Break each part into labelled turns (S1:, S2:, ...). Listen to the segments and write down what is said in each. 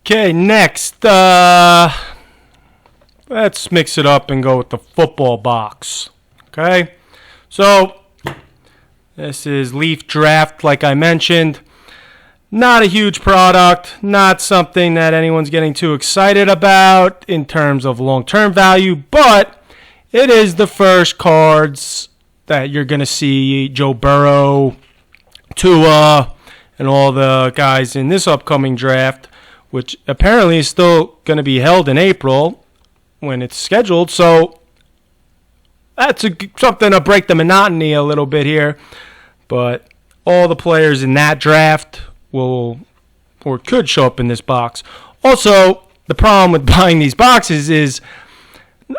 S1: Okay, next, let's mix it up and go with the football box. Okay, so this is Leaf Draft, like I mentioned. Not a huge product, not something that anyone's getting too excited about in terms of long-term value, but it is the first cards that you're going to see Joe Burrow, Tua, and all the guys in this upcoming draft, which apparently is still going to be held in April when it's scheduled. So that's something to break the monotony a little bit here. But all the players in that draft will or could show up in this box. Also, the problem with buying these boxes is,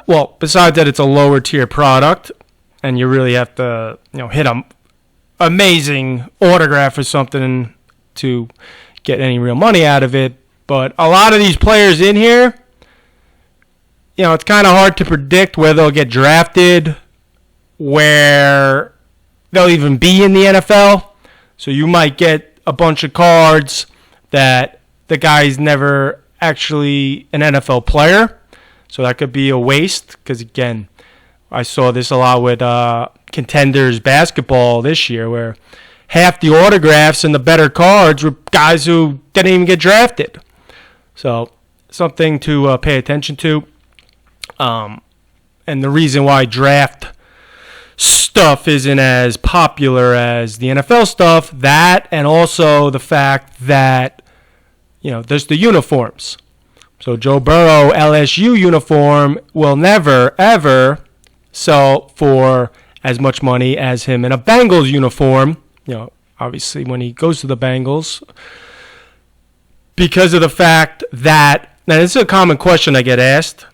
S1: well, besides that it's a lower tier product and you really have to, hit an amazing autograph or something to get any real money out of it. But a lot of these players in here, it's kind of hard to predict where they'll get drafted, where they'll even be in the NFL. So you might get a bunch of cards that the guy's never actually an NFL player. So that could be a waste because, again, I saw this a lot with Contenders basketball this year where half the autographs and the better cards were guys who didn't even get drafted. So something to pay attention to. And the reason why draft stuff isn't as popular as the NFL stuff, that and also the fact that, there's the uniforms. So Joe Burrow LSU uniform will never, ever sell for as much money as him in a Bengals uniform. Obviously when he goes to the Bengals, because of the fact that, now this is a common question I get asked,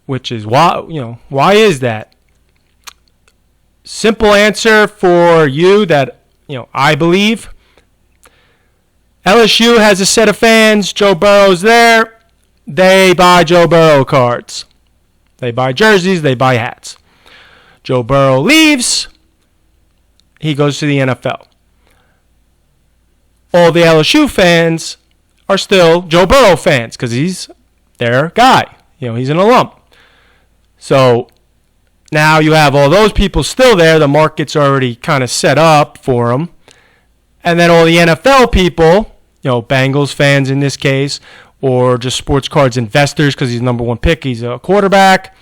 S1: which is why is that? Simple answer for you that, I believe. LSU has a set of fans. Joe Burrow's there. They buy Joe Burrow cards. They buy jerseys. They buy hats. Joe Burrow leaves. He goes to the NFL. All the LSU fans are still Joe Burrow fans because he's their guy. He's an alum. So now you have all those people still there. The market's already kind of set up for them. And then all the NFL people, Bengals fans in this case, or just sports cards investors because he's the number one pick. He's a quarterback.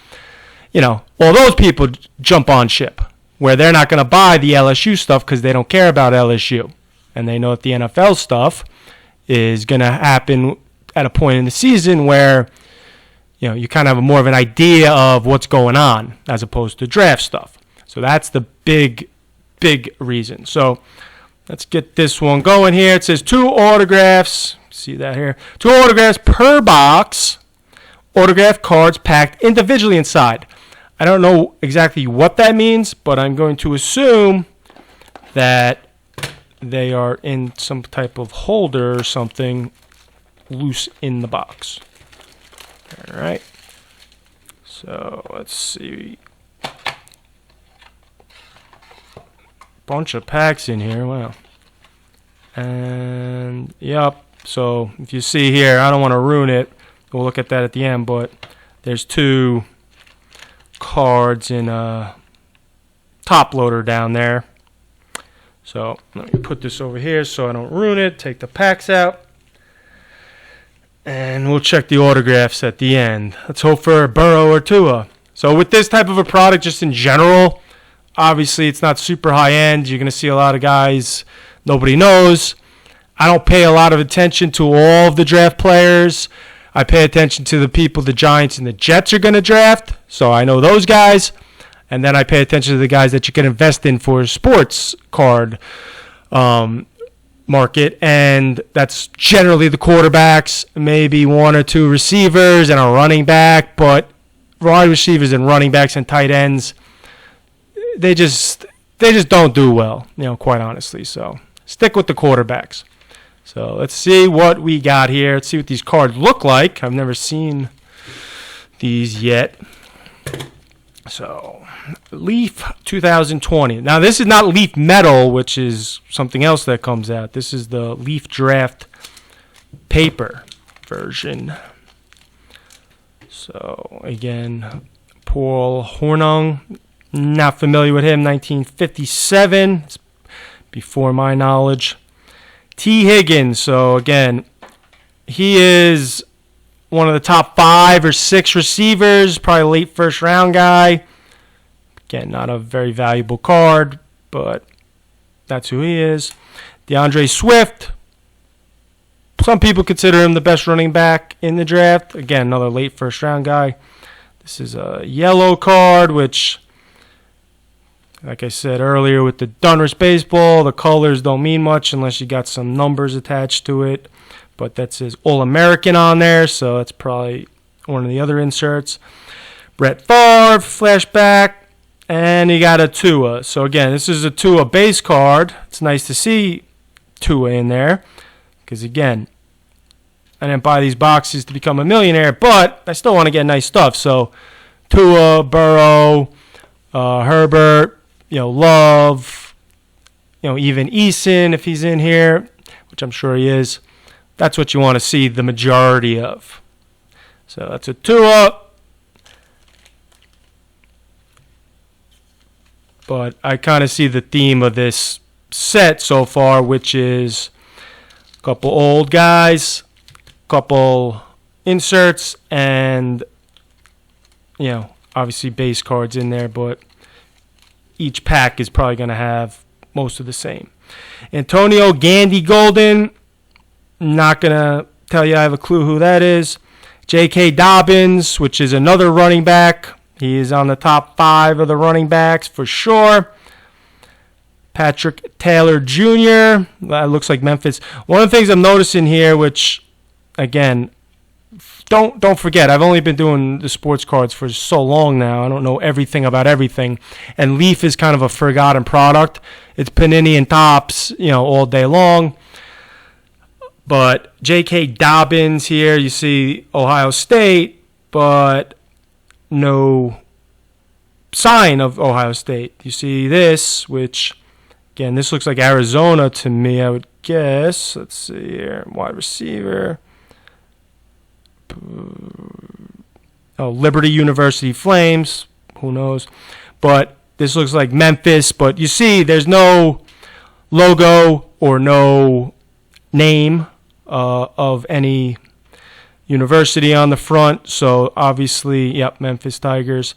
S1: All those people jump on ship where they're not going to buy the LSU stuff because they don't care about LSU. And they know that the NFL stuff is going to happen at a point in the season where, you kind of have more of an idea of what's going on as opposed to draft stuff. So that's the big reason. So let's get this one going here. It says 2 autographs. See that here? 2 autographs per box. Autograph cards packed individually inside. I don't know exactly what that means, but I'm going to assume that they are in some type of holder or something loose in the box. All right. So let's see. Bunch of packs in here. Wow. And yep. So if you see here, I don't want to ruin it. We'll look at that at the end, but there's 2 cards in a top loader down there. So let me put this over here so I don't ruin it. Take the packs out. And we'll check the autographs at the end. Let's hope for Burrow or Tua. So with this type of a product, just in general, obviously it's not super high end. You're going to see a lot of guys nobody knows. I don't pay a lot of attention to all of the draft players. I pay attention to the people the Giants and the Jets are going to draft. So I know those guys. And then I pay attention to the guys that you can invest in for a sports card market. And that's generally the quarterbacks, maybe 1 or 2 receivers and a running back. But wide receivers and running backs and tight ends, they just don't do well, quite honestly. So stick with the quarterbacks. So let's see what we got here. Let's see what these cards look like. I've never seen these yet. So Leaf 2020. Now this is not Leaf Metal, which is something else that comes out. This is the Leaf Draft paper version. So, again, Paul Hornung, not familiar with him, 1957, it's before my knowledge. T. Higgins, so again, he is one of the top 5 or 6 receivers, probably late first round guy. Again, not a very valuable card, but that's who he is. DeAndre Swift, some people consider him the best running back in the draft. Again, another late first round guy. This is a yellow card, which, like I said earlier, with the Donruss baseball, the colors don't mean much unless you got some numbers attached to it. But that says All-American on there, so that's probably one of the other inserts. Brett Favre, flashback, and you got a Tua. So again, this is a Tua base card. It's nice to see Tua in there, because again, I didn't buy these boxes to become a millionaire, but I still want to get nice stuff. So Tua, Burrow, Herbert, Love, even Eason if he's in here, which I'm sure he is. That's what you want to see the majority of. So that's a Tua. But I kind of see the theme of this set so far, which is a couple old guys, couple inserts, and obviously base cards in there, but each pack is probably going to have most of the same. Antonio Gandy Golden, not going to tell you I have a clue who that is. J.K. Dobbins, which is another running back. He is on the top 5 of the running backs for sure. Patrick Taylor Jr., that looks like Memphis. One of the things I'm noticing here, which, again, don't forget, I've only been doing the sports cards for so long now. I don't know everything about everything. And Leaf is kind of a forgotten product. It's Panini and Topps, all day long. But J.K. Dobbins here, you see Ohio State, but no sign of Ohio State. You see this, which, again, this looks like Arizona to me, I would guess. Let's see here. Wide receiver. Liberty University Flames. Who knows? But this looks like Memphis. But you see, there's no logo or no name of any university on the front. So obviously, yep, Memphis Tigers.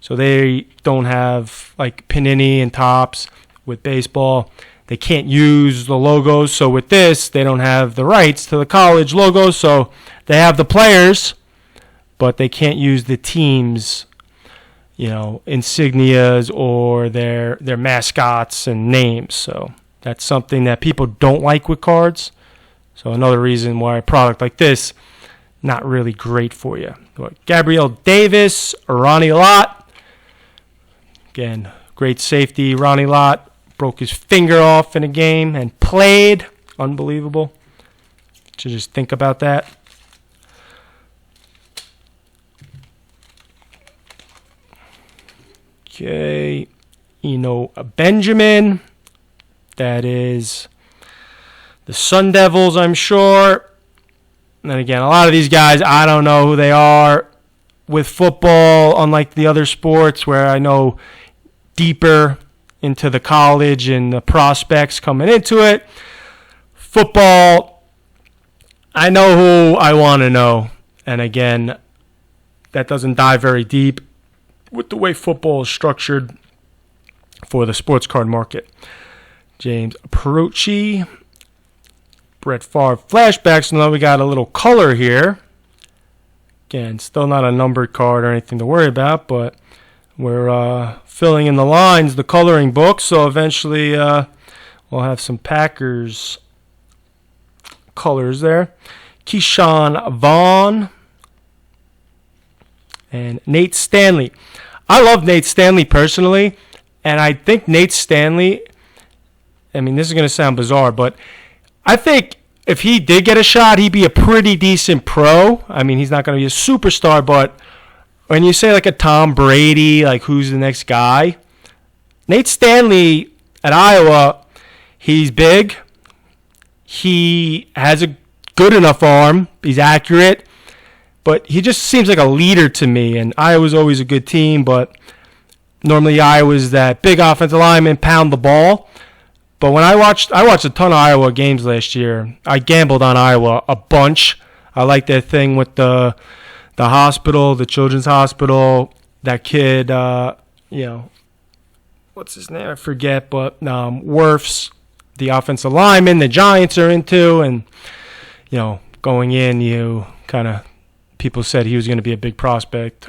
S1: So they don't have like Panini and Topps with baseball. They can't use the logos. So with this, they don't have the rights to the college logos. So they have the players, but they can't use the teams, insignias or their mascots and names. So that's something that people don't like with cards. So another reason why a product like this, not really great for you. Gabriel Davis, Ronnie Lott. Again, great safety. Ronnie Lott broke his finger off in a game and played. Unbelievable. To just think about that. Okay. Benjamin. That is the Sun Devils, I'm sure. And then again, a lot of these guys, I don't know who they are. With football, unlike the other sports where I know deeper into the college and the prospects coming into it, football, I know who I want to know. And again, that doesn't dive very deep with the way football is structured for the sports card market. James Perucci, Brett Favre flashbacks. So now we got a little color here. Again, still not a numbered card or anything to worry about, but we're filling in the lines, the coloring book. So eventually we'll have some Packers colors there. Keyshawn Vaughn and Nate Stanley. I love Nate Stanley personally, and I think Nate Stanley, this is going to sound bizarre, but I think if he did get a shot, he'd be a pretty decent pro. He's not going to be a superstar, but when you say like a Tom Brady, like who's the next guy, Nate Stanley at Iowa, he's big. He has a good enough arm. He's accurate. But he just seems like a leader to me. And Iowa's always a good team, but normally Iowa's that big offensive lineman, pound the ball. But when I watched a ton of Iowa games last year. I gambled on Iowa a bunch. I like that thing with the hospital, the children's hospital. That kid, what's his name? I forget, but Wirfs, the offensive lineman, the Giants are into, and going in, people said he was going to be a big prospect.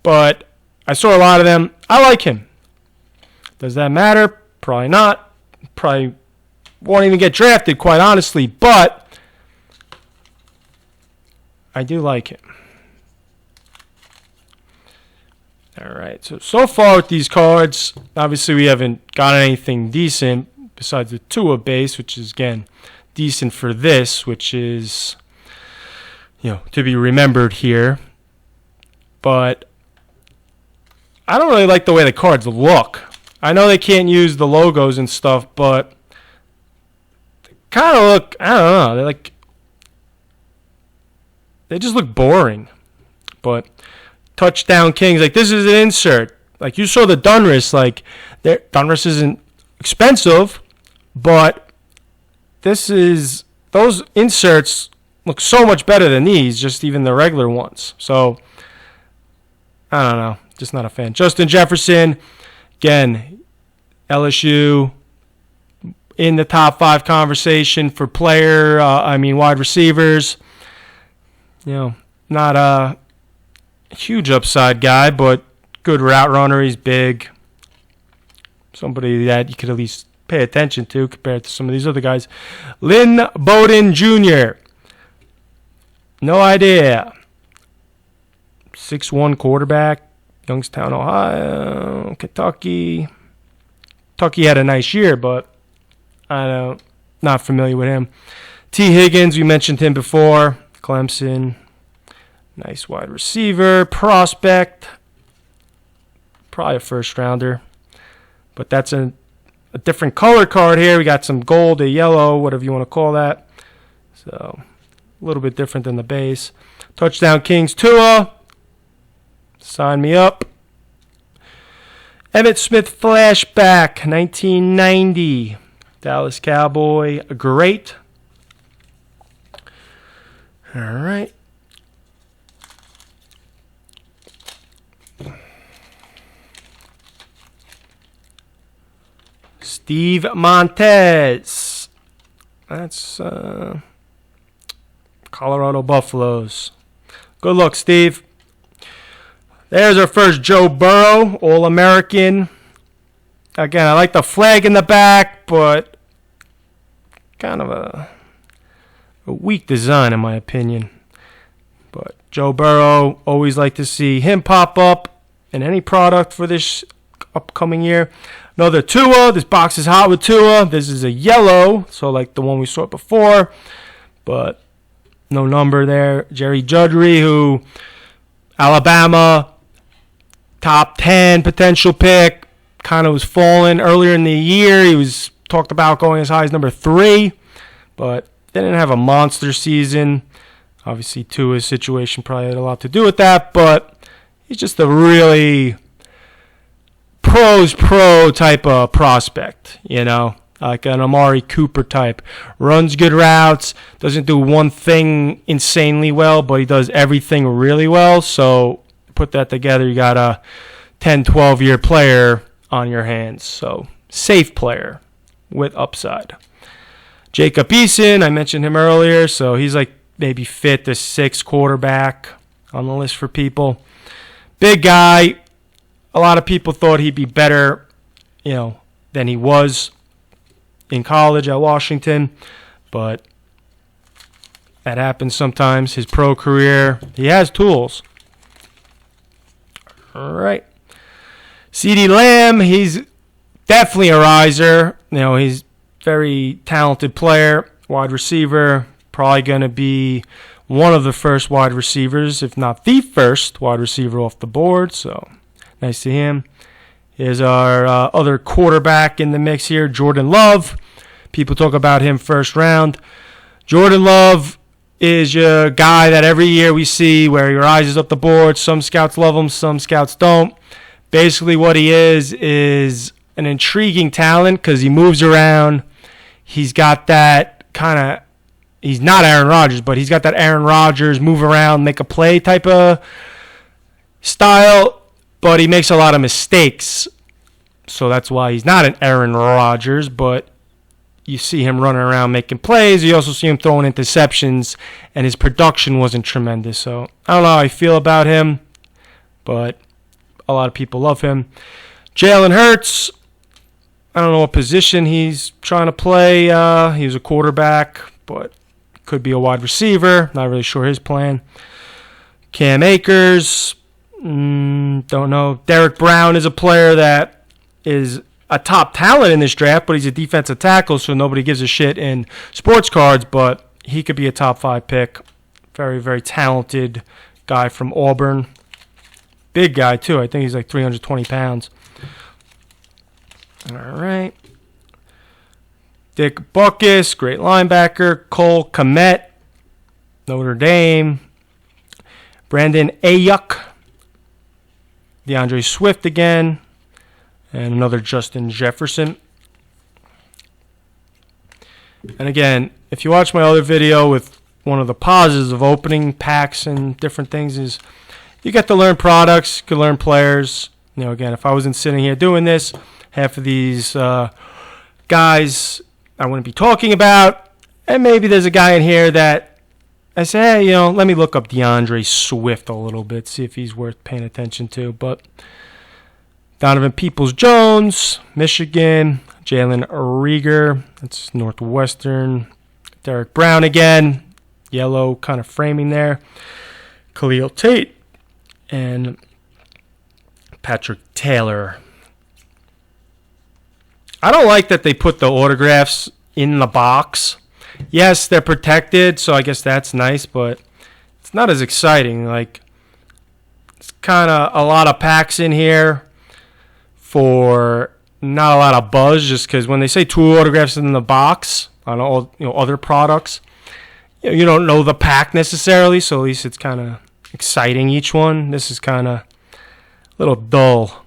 S1: But I saw a lot of them. I like him. Does that matter? Probably not. Probably won't even get drafted, quite honestly. But I do like him. All right. So far with these cards, obviously we haven't gotten anything decent besides the Tua base, which is, again, decent for this, which is, to be remembered here. But I don't really like the way the cards look. I know they can't use the logos and stuff, but they kind of look, I don't know, they just look boring. But Touchdown Kings, this is an insert. You saw the Dunris, Dunris isn't expensive, but those inserts look so much better than these, just even the regular ones. So, I don't know, just not a fan. Justin Jefferson, again, LSU in the top 5 conversation for wide receivers. Not a huge upside guy, but good route runner. He's big. Somebody that you could at least pay attention to compared to some of these other guys. Lynn Bowden Jr. No idea. 6'1" quarterback. Youngstown, Ohio. Kentucky. Kentucky had a nice year, but not familiar with him. T. Higgins, we mentioned him before. Clemson. Nice wide receiver. Prospect. Probably a first rounder. But that's a different color card here. We got some gold, a yellow, whatever you want to call that. So, a little bit different than the base. Touchdown Kings, Tua. Sign me up. Emmitt Smith flashback, 1990. Dallas Cowboy, great. All right. Steve Montez. That's Colorado Buffaloes. Good luck, Steve. There's our first Joe Burrow, All-American. Again, I like the flag in the back, but kind of a weak design in my opinion. But Joe Burrow, always like to see him pop up in any product for this upcoming year. Another Tua. This box is hot with Tua. This is a yellow, so like the one we saw before, but no number there. Jerry Judry, who Alabama, top 10 potential pick, kind of was falling earlier in the year. He was talked about going as high as number 3, but didn't have a monster season. Obviously, Tua's situation probably had a lot to do with that, but he's just a really pro type of prospect, like an Amari Cooper type. Runs good routes, doesn't do one thing insanely well, but he does everything really well. So put that together, you got a 10, 12-year player on your hands. So safe player with upside. Jacob Eason, I mentioned him earlier, so he's like maybe fit the 6th quarterback on the list for people. Big guy. A lot of people thought he'd be better, than he was in college at Washington, but that happens sometimes. His pro career, he has tools. All right. CeeDee Lamb, he's definitely a riser. He's very talented player, wide receiver, probably going to be one of the first wide receivers, if not the first wide receiver off the board, so nice to him. Here's our other quarterback in the mix here, Jordan Love. People talk about him first round. Jordan Love is your guy that every year we see where he rises up the board. Some scouts love him, some scouts don't. Basically what he is an intriguing talent because he moves around. He's got that kind of, he's not Aaron Rodgers, but he's got that Aaron Rodgers move around, make a play type of style, but he makes a lot of mistakes. So that's why he's not an Aaron Rodgers, but you see him running around making plays. You also see him throwing interceptions, and his production wasn't tremendous. So I don't know how I feel about him, but a lot of people love him. Jalen Hurts, I don't know what position he's trying to play. He was a quarterback, but could be a wide receiver. Not really sure his plan. Cam Akers, don't know. Derek Brown is a player that is a top talent in this draft, but he's a defensive tackle, so nobody gives a shit in sports cards, but he could be a top 5 pick. Very, very talented guy from Auburn. Big guy, too. I think he's like 320 pounds. All right. Dick Butkus, great linebacker. Cole Kmet, Notre Dame. Brandon Ayuk. DeAndre Swift again. And another Justin Jefferson. And again, if you watch my other video with one of the pauses of opening packs and different things, is you get to learn products, you can learn players. You know, again, if I wasn't sitting here doing this, half of these guys I wouldn't be talking about. And maybe there's a guy in here that I say, hey, you know, let me look up DeAndre Swift a little bit, see if he's worth paying attention to. But Donovan Peoples-Jones, Michigan. Jalen Reagor, that's Northwestern. Derek Brown again, yellow kind of framing there. Khalil Tate and Patrick Taylor. I don't like that they put the autographs in the box. Yes, they're protected, so I guess that's nice, but it's not as exciting. Like, it's kind of a lot of packs in here for not a lot of buzz, just because when they say 2 autographs in the box on all other products, you don't know the pack necessarily, so at least it's kind of exciting each one. This is kind of a little dull.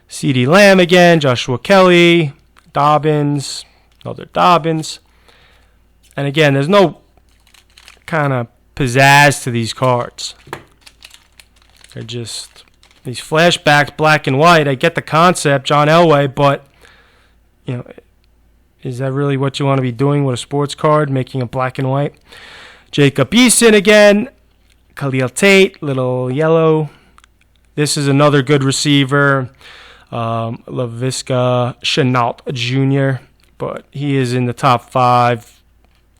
S1: CeeDee Lamb again, Joshua Kelly, Dobbins, another Dobbins. And again, there's no kind of pizzazz to these cards. They're just these flashbacks, black and white. I get the concept, John Elway, but you know, is that really what you want to be doing with a sports card, making it black and white? Jacob Eason again, Khalil Tate, little yellow. This is another good receiver, Laviska Shenault Jr., but he is in the top 5.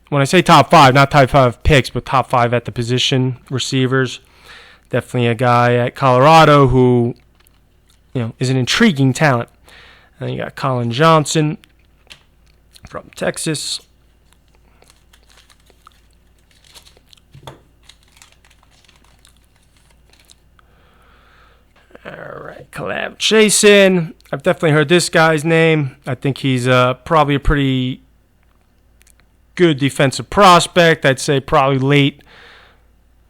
S1: When I say top 5, not top 5 picks, but top 5 at the position, receivers. Definitely a guy at Colorado who, is an intriguing talent. And you got Colin Johnson from Texas. All right, Collab Chasin. I've definitely heard this guy's name. I think he's probably a pretty good defensive prospect. I'd say probably late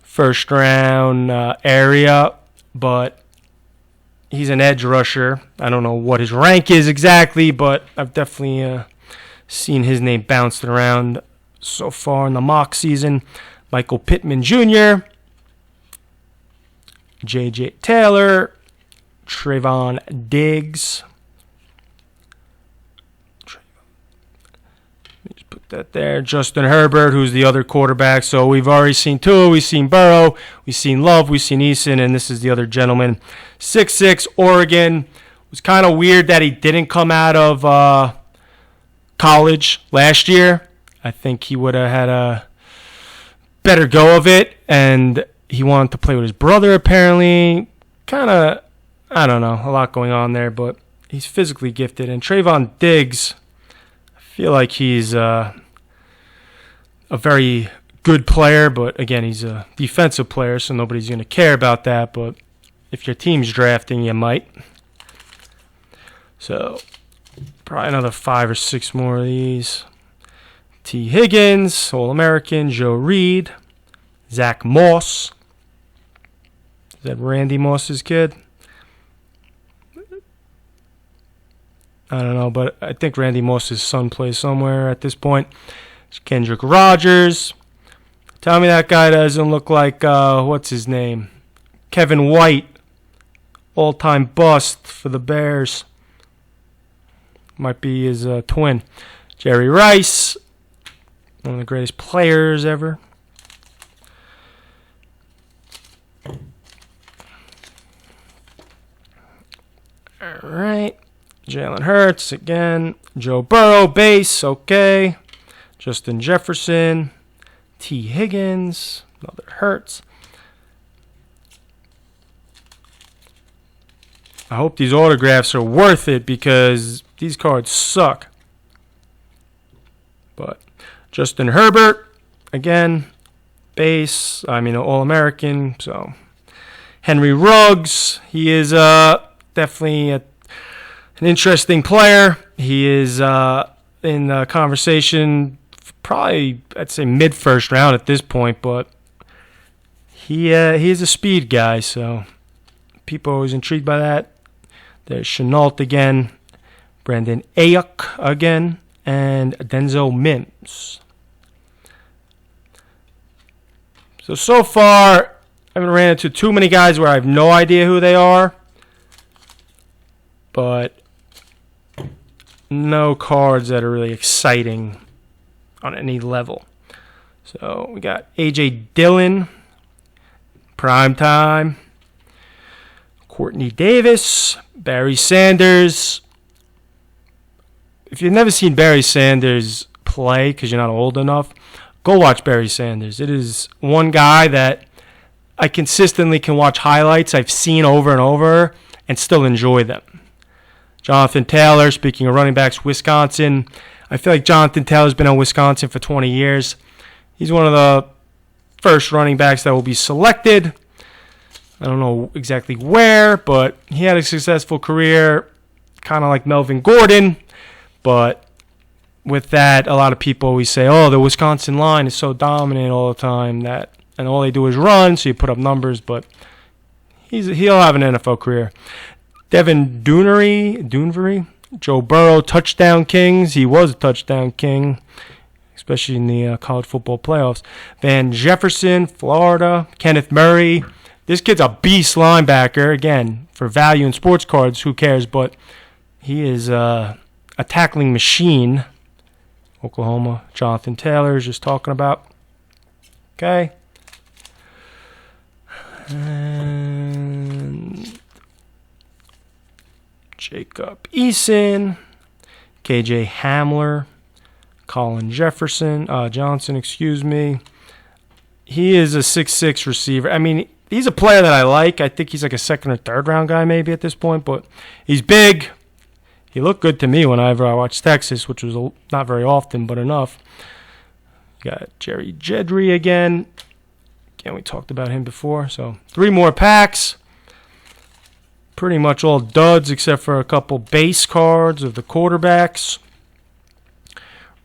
S1: first round area, but he's an edge rusher. I don't know what his rank is exactly, but I've definitely seen his name bounced around so far in the mock season. Michael Pittman Jr., J.J. Taylor, Trayvon Diggs. Just put that there. Justin Herbert, who's the other quarterback. So we've already seen Tua, we've seen Burrow, we've seen Love, we've seen Eason, and this is the other gentleman. 6'6", Oregon. It was kind of weird that he didn't come out of college last year. I think he would have had a better go of it, and he wanted to play with his brother, apparently. Kind of, I don't know, a lot going on there, but he's physically gifted. And Trayvon Diggs, I feel like he's a very good player, but again, he's a defensive player, so nobody's going to care about that. But if your team's drafting, you might. So probably another 5 or 6 more of these. T. Higgins, All-American. Joe Reed. Zach Moss. Is that Randy Moss's kid? I don't know, but I think Randy Moss's son plays somewhere at this point. Kendrick Rogers. Tell me that guy doesn't look like, what's his name? Kevin White. All-time bust for the Bears. Might be his twin. Jerry Rice. One of the greatest players ever. All right. Jalen Hurts again. Joe Burrow, base, okay. Justin Jefferson. T. Higgins. Another Hurts. I hope these autographs are worth it because these cards suck. But Justin Herbert, again, base. All-American. So Henry Ruggs, he is definitely an interesting player. He is in the conversation, probably I'd say mid-first round at this point, but he is a speed guy, so people are always intrigued by that. There's Chenault again, Brandon Ayuk again, and Denzel Mims. So far, I haven't ran into too many guys where I have no idea who they are, but no cards that are really exciting on any level. So we got A.J. Dillon, prime time. Courtney Davis, Barry Sanders. If you've never seen Barry Sanders play because you're not old enough, go watch Barry Sanders. It is one guy that I consistently can watch highlights I've seen over and over and still enjoy them. Jonathan Taylor, speaking of running backs, Wisconsin. I feel like Jonathan Taylor's been on Wisconsin for 20 years. He's one of the first running backs that will be selected. I don't know exactly where, but he had a successful career, kind of like Melvin Gordon. But with that, a lot of people always say, oh, the Wisconsin line is so dominant all the time, and all they do is run, so you put up numbers, but he'll have an NFL career. Devin Duvernay, Joe Burrow, touchdown kings. He was a touchdown king, especially in the college football playoffs. Van Jefferson, Florida. Kenneth Murray. This kid's a beast linebacker. Again, for value in sports cards, who cares? But he is a tackling machine. Oklahoma. Jonathan Taylor is just talking about. Okay. And Jacob Eason, KJ Hamler, Colin Johnson, He is a 6'6" receiver. He's a player that I like. I think he's like a second or third round guy maybe at this point, but he's big. He looked good to me whenever I watched Texas, which was not very often, but enough. You got Jerry Jedry again. Again, we talked about him before. So 3 more packs. Pretty much all duds except for a couple base cards of the quarterbacks.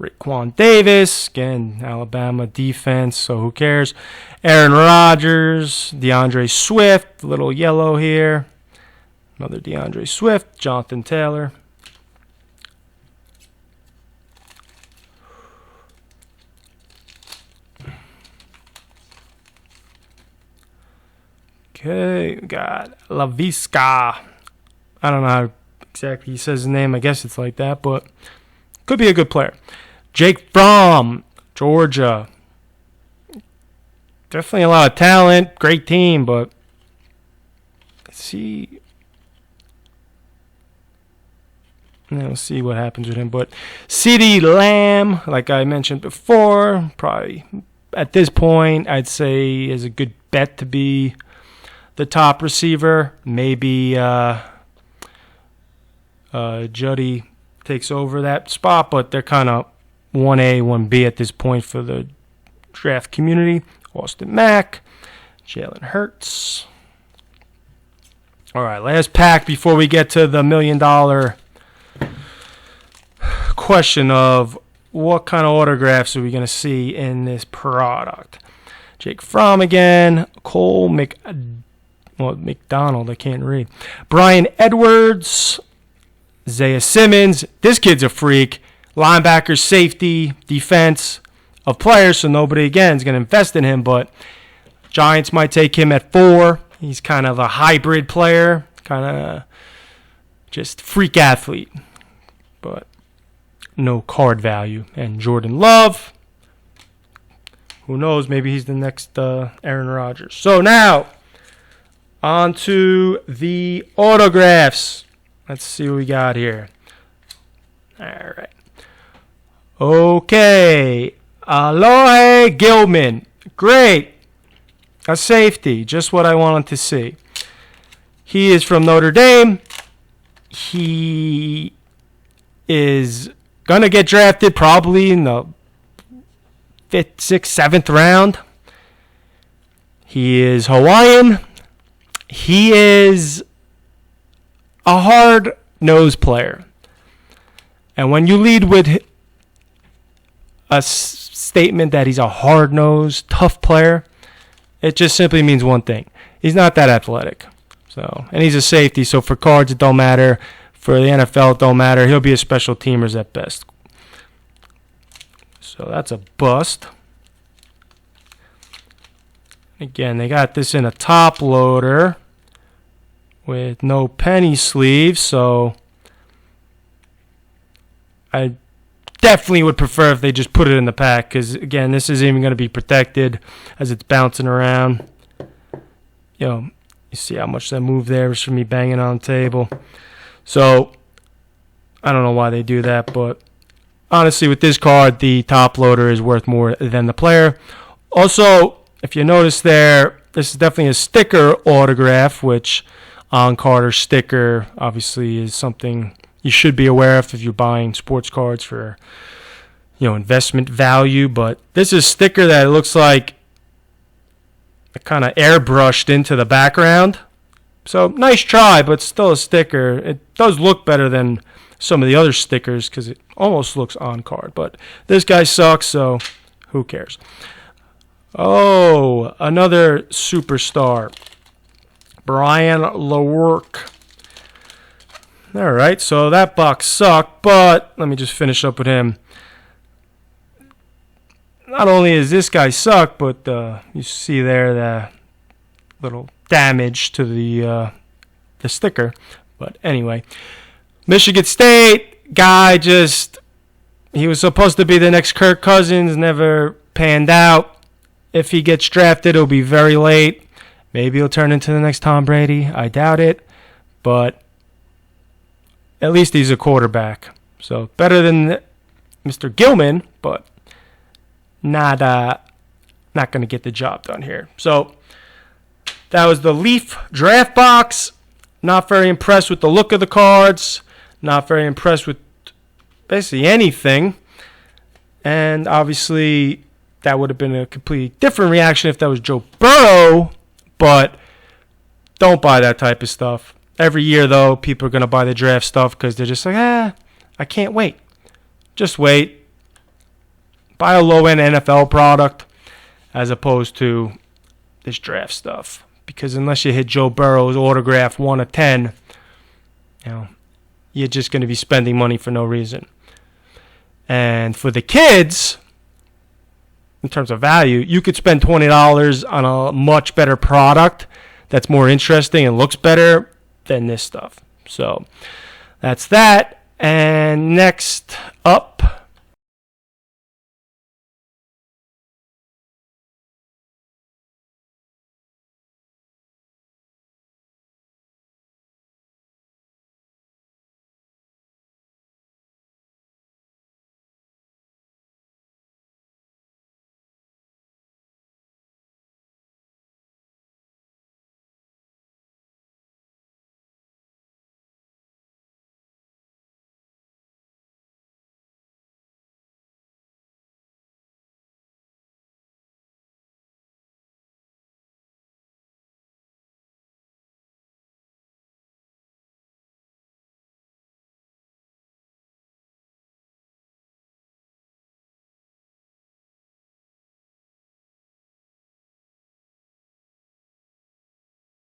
S1: Raekwon Davis, again, Alabama defense, so who cares? Aaron Rodgers, DeAndre Swift, a little yellow here. Another DeAndre Swift, Jonathan Taylor. Okay, we got Laviska. I don't know how exactly he says his name. I guess it's like that, but could be a good player. Jake Fromm, Georgia. Definitely a lot of talent. Great team, but let's see. We'll see what happens with him. But CeeDee Lamb, like I mentioned before, probably at this point, I'd say is a good bet to be the top receiver. Maybe Juddy takes over that spot, but they're kind of 1A, 1B at this point for the draft community. Austin Mack, Jalen Hurts. All right, last pack before we get to the $1 million question of what kind of autographs are we going to see in this product? Jake Fromm again. Cole McDonald, I can't read. Brian Edwards. Isaiah Simmons. This kid's a freak. Linebacker, safety, defense of players, so nobody, again, is going to invest in him, but Giants might take him at 4. He's kind of a hybrid player, kind of just freak athlete, but no card value. And Jordan Love, who knows, maybe he's the next Aaron Rodgers. So now, on to the autographs. Let's see what we got here. All right. Okay. Aloha Gilman. Great. A safety. Just what I wanted to see. He is from Notre Dame. He is going to get drafted probably in the 5th, 6th, 7th round. He is Hawaiian. He is a hard-nosed player. And when you lead with a statement that he's a hard-nosed, tough player, it just simply means one thing. He's not that athletic. And he's a safety, so for cards it don't matter. For the NFL it don't matter. He'll be a special teamers at best. So that's a bust. Again, they got this in a top loader with no penny sleeves, so I definitely would prefer if they just put it in the pack, because again, this isn't even going to be protected as it's bouncing around. You see how much that moved there was from me banging on the table. So I don't know why they do that, but honestly, with this card, the top loader is worth more than the player. Also, if you notice there, this is definitely a sticker autograph, which on-card or sticker obviously is something you should be aware of if you're buying sports cards for investment value. But this is a sticker that looks like kind of airbrushed into the background. So nice try, but still a sticker. It does look better than some of the other stickers because it almost looks on card. But this guy sucks, so who cares? Oh, another superstar. Brian Lewerke. All right, so that box sucked, but let me just finish up with him. Not only is this guy suck, but you see there the little damage to the sticker. But anyway, Michigan State guy he was supposed to be the next Kirk Cousins, never panned out. If he gets drafted, it'll be very late. Maybe he'll turn into the next Tom Brady. I doubt it, but at least he's a quarterback. So better than Mr. Gilman, but not going to get the job done here. So that was the Leaf draft box. Not very impressed with the look of the cards. Not very impressed with basically anything. And obviously that would have been a completely different reaction if that was Joe Burrow. But don't buy that type of stuff. Every year, though, people are going to buy the draft stuff because they're just like, I can't wait. Just wait. Buy a low-end NFL product as opposed to this draft stuff. Because unless you hit Joe Burrow's autograph 1 of 10, you're just going to be spending money for no reason. And for the kids, in terms of value, you could spend $20 on a much better product that's more interesting and looks better than this stuff. So that's that. And next up,